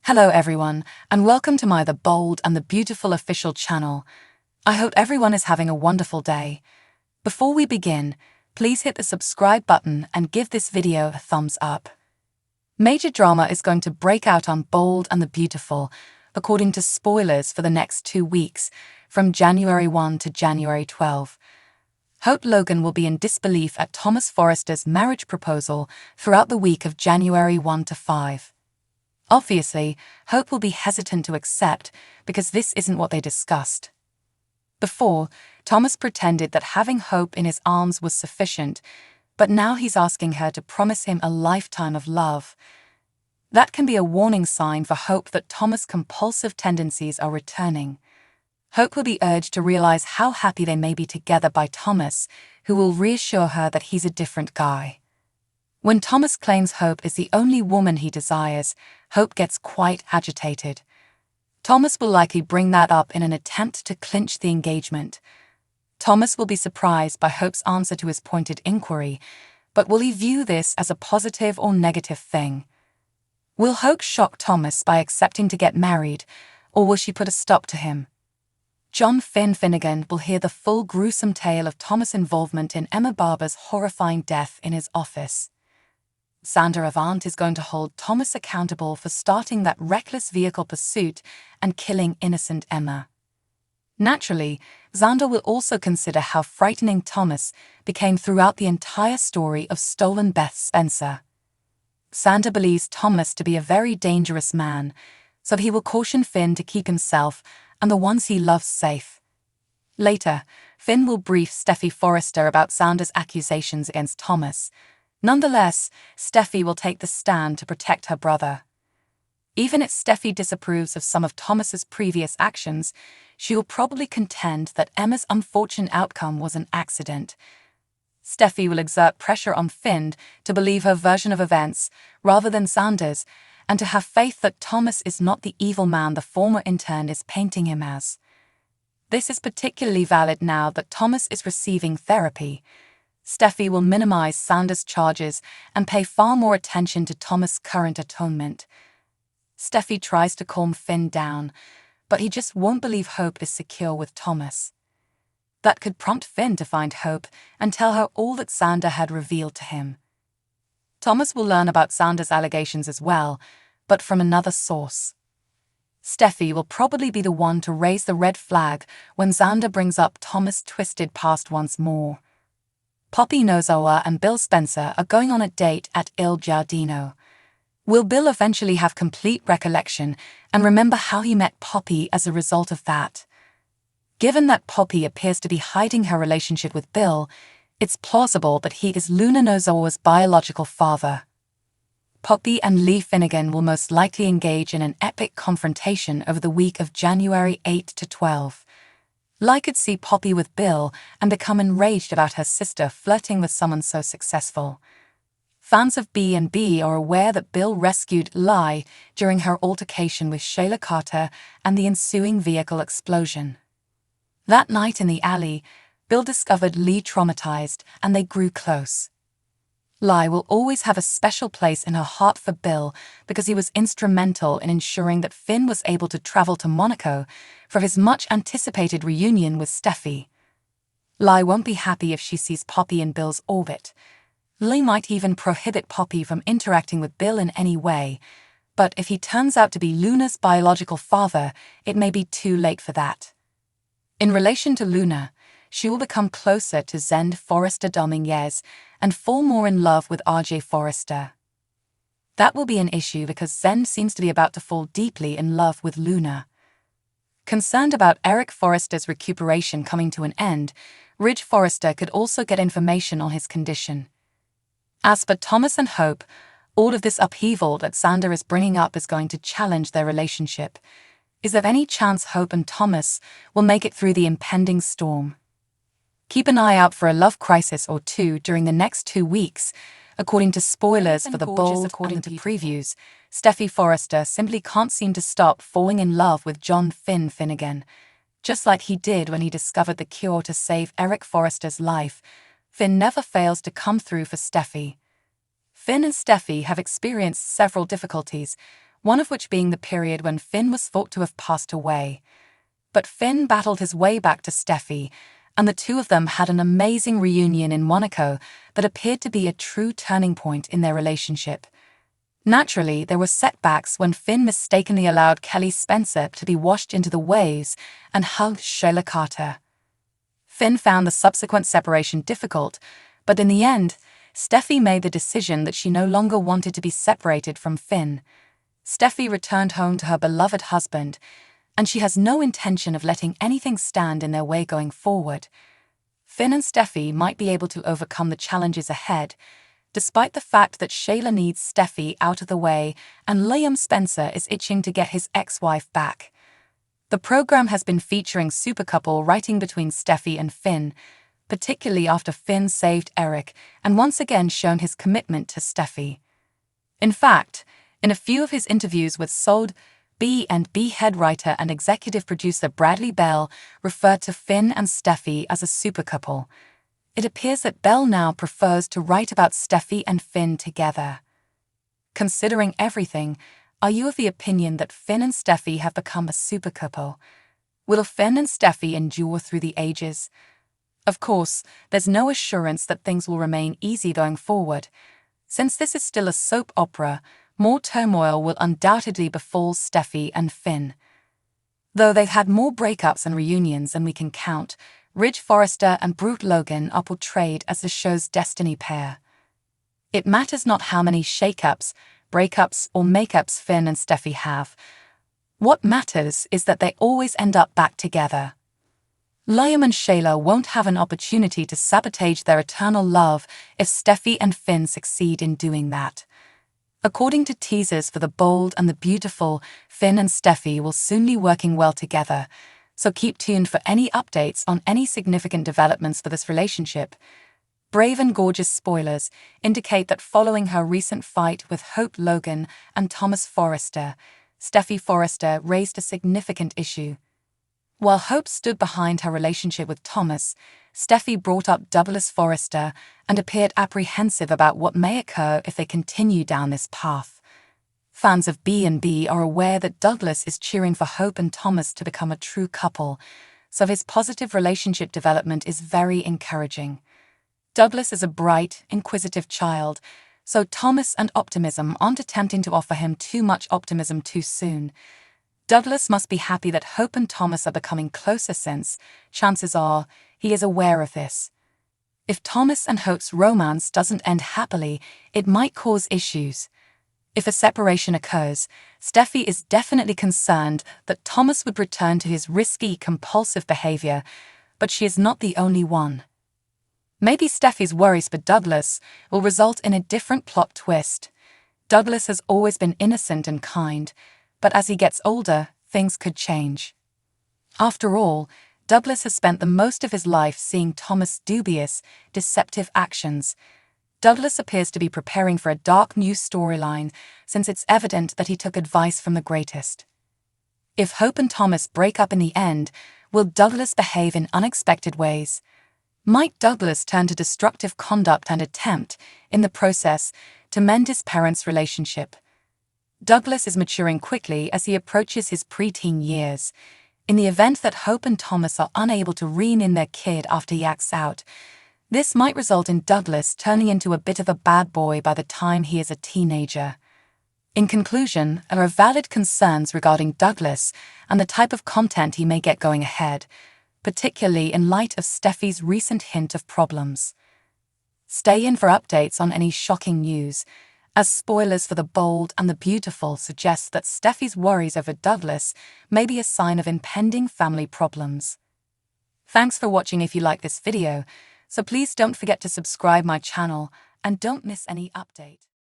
Hello everyone, and welcome to my The Bold and the Beautiful official channel. I hope everyone is having a wonderful day. Before we begin, please hit the subscribe button and give this video a thumbs up. Major drama is going to break out on Bold and the Beautiful, according to spoilers for the next 2 weeks, from January 1 to January 12. Hope Logan will be in disbelief at Thomas Forrester's marriage proposal throughout the week of January 1 to 5. Obviously, Hope will be hesitant to accept because this isn't what they discussed. Before, Thomas pretended that having Hope in his arms was sufficient, but now he's asking her to promise him a lifetime of love. That can be a warning sign for Hope that Thomas' compulsive tendencies are returning. Hope will be urged to realize how happy they may be together by Thomas, who will reassure her that he's a different guy. When Thomas claims Hope is the only woman he desires, Hope gets quite agitated. Thomas will likely bring that up in an attempt to clinch the engagement. Thomas will be surprised by Hope's answer to his pointed inquiry, but will he view this as a positive or negative thing? Will Hope shock Thomas by accepting to get married, or will she put a stop to him? John Finnegan will hear the full gruesome tale of Thomas' involvement in Emma Barber's horrifying death in his office. Xander Avant is going to hold Thomas accountable for starting that reckless vehicle pursuit and killing innocent Emma. Naturally, Xander will also consider how frightening Thomas became throughout the entire story of stolen Beth Spencer. Xander believes Thomas to be a very dangerous man, so he will caution Finn to keep himself and the ones he loves safe. Later, Finn will brief Steffy Forrester about Xander's accusations against Thomas. Nonetheless, Steffy will take the stand to protect her brother. Even if Steffy disapproves of some of Thomas's previous actions, she will probably contend that Emma's unfortunate outcome was an accident. Steffy will exert pressure on Finn to believe her version of events rather than Xander's, and to have faith that Thomas is not the evil man the former intern is painting him as. This is particularly valid now that Thomas is receiving therapy. Steffy will minimize Xander's charges and pay far more attention to Thomas' current atonement. Steffy tries to calm Finn down, but he just won't believe Hope is secure with Thomas. That could prompt Finn to find Hope and tell her all that Xander had revealed to him. Thomas will learn about Xander's allegations as well, but from another source. Steffy will probably be the one to raise the red flag when Xander brings up Thomas' twisted past once more. Poppy Nozoa and Bill Spencer are going on a date at Il Giardino. Will Bill eventually have complete recollection and remember how he met Poppy as a result of that? Given that Poppy appears to be hiding her relationship with Bill, it's plausible that he is Luna Nozoa's biological father. Poppy and Lee Finnegan will most likely engage in an epic confrontation over the week of January 8 to 12. Lee could see Poppy with Bill and become enraged about her sister flirting with someone so successful. Fans of B&B are aware that Bill rescued Lee during her altercation with Shayla Carter and the ensuing vehicle explosion. That night in the alley, Bill discovered Lee traumatized and they grew close. Lee will always have a special place in her heart for Bill because he was instrumental in ensuring that Finn was able to travel to Monaco for his much-anticipated reunion with Steffy. Lee won't be happy if she sees Poppy in Bill's orbit. Lee might even prohibit Poppy from interacting with Bill in any way, but if he turns out to be Luna's biological father, it may be too late for that. In relation to Luna, she will become closer to Zend Forrester Dominguez and fall more in love with RJ Forrester. That will be an issue because Zend seems to be about to fall deeply in love with Luna. Concerned about Eric Forrester's recuperation coming to an end, Ridge Forrester could also get information on his condition. As for Thomas and Hope, all of this upheaval that Xander is bringing up is going to challenge their relationship. Is there any chance Hope and Thomas will make it through the impending storm? Keep an eye out for a love crisis or two during the next 2 weeks. According to spoilers for The Bold according to previews, Steffy Forrester simply can't seem to stop falling in love with John Finnegan. Just like he did when he discovered the cure to save Eric Forrester's life, Finn never fails to come through for Steffy. Finn and Steffy have experienced several difficulties, one of which being the period when Finn was thought to have passed away. But Finn battled his way back to Steffi, and the two of them had an amazing reunion in Monaco that appeared to be a true turning point in their relationship. Naturally, there were setbacks when Finn mistakenly allowed Kelly Spencer to be washed into the waves and hugged Sheila Carter. Finn found the subsequent separation difficult, but in the end, Steffi made the decision that she no longer wanted to be separated from Finn. Steffi returned home to her beloved husband, and she has no intention of letting anything stand in their way going forward. Finn and Steffi might be able to overcome the challenges ahead, despite the fact that Sheila needs Steffi out of the way and Liam Spencer is itching to get his ex-wife back. The program has been featuring supercouple writing between Steffi and Finn, particularly after Finn saved Eric and once again shown his commitment to Steffi. In fact, in a few of his interviews with Sold, B&B head writer and executive producer Bradley Bell referred to Finn and Steffi as a supercouple. It appears that Bell now prefers to write about Steffi and Finn together. Considering everything, are you of the opinion that Finn and Steffi have become a supercouple? Will Finn and Steffi endure through the ages? Of course, there's no assurance that things will remain easy going forward. Since this is still a soap opera, more turmoil will undoubtedly befall Steffi and Finn. Though they've had more breakups and reunions than we can count, Ridge Forrester and Brooke Logan are portrayed as the show's destiny pair. It matters not how many shakeups, breakups, or makeups Finn and Steffi have. What matters is that they always end up back together. Liam and Sheila won't have an opportunity to sabotage their eternal love if Steffi and Finn succeed in doing that. According to teasers for The Bold and the Beautiful, Finn and Steffi will soon be working well together, so keep tuned for any updates on any significant developments for this relationship. Brave and Gorgeous spoilers indicate that following her recent fight with Hope Logan and Thomas Forrester, Steffi Forrester raised a significant issue. While Hope stood behind her relationship with Thomas, Steffi brought up Douglas Forrester and appeared apprehensive about what may occur if they continue down this path. Fans of B&B are aware that Douglas is cheering for Hope and Thomas to become a true couple, so his positive relationship development is very encouraging. Douglas is a bright, inquisitive child, so Thomas and Optimism aren't attempting to offer him too much optimism too soon. Douglas must be happy that Hope and Thomas are becoming closer since, chances are, he is aware of this. If Thomas and Hope's romance doesn't end happily, it might cause issues. If a separation occurs, Steffi is definitely concerned that Thomas would return to his risky, compulsive behavior, but she is not the only one. Maybe Steffi's worries for Douglas will result in a different plot twist. Douglas has always been innocent and kind, but as he gets older, things could change. After all, Douglas has spent the most of his life seeing Thomas' dubious, deceptive actions. Douglas appears to be preparing for a dark new storyline, since it's evident that he took advice from the greatest. If Hope and Thomas break up in the end, will Douglas behave in unexpected ways? Might Douglas turn to destructive conduct and attempt, in the process, to mend his parents' relationship? Douglas is maturing quickly as he approaches his preteen years. In the event that Hope and Thomas are unable to rein in their kid after he acts out, this might result in Douglas turning into a bit of a bad boy by the time he is a teenager. In conclusion, there are valid concerns regarding Douglas and the type of content he may get going ahead, particularly in light of Steffi's recent hint of problems. Stay in for updates on any shocking news, as spoilers for The Bold and the Beautiful suggest that Steffi's worries over Douglas may be a sign of impending family problems. Thanks for watching. If you like this video, so please don't forget to subscribe my channel and don't miss any update.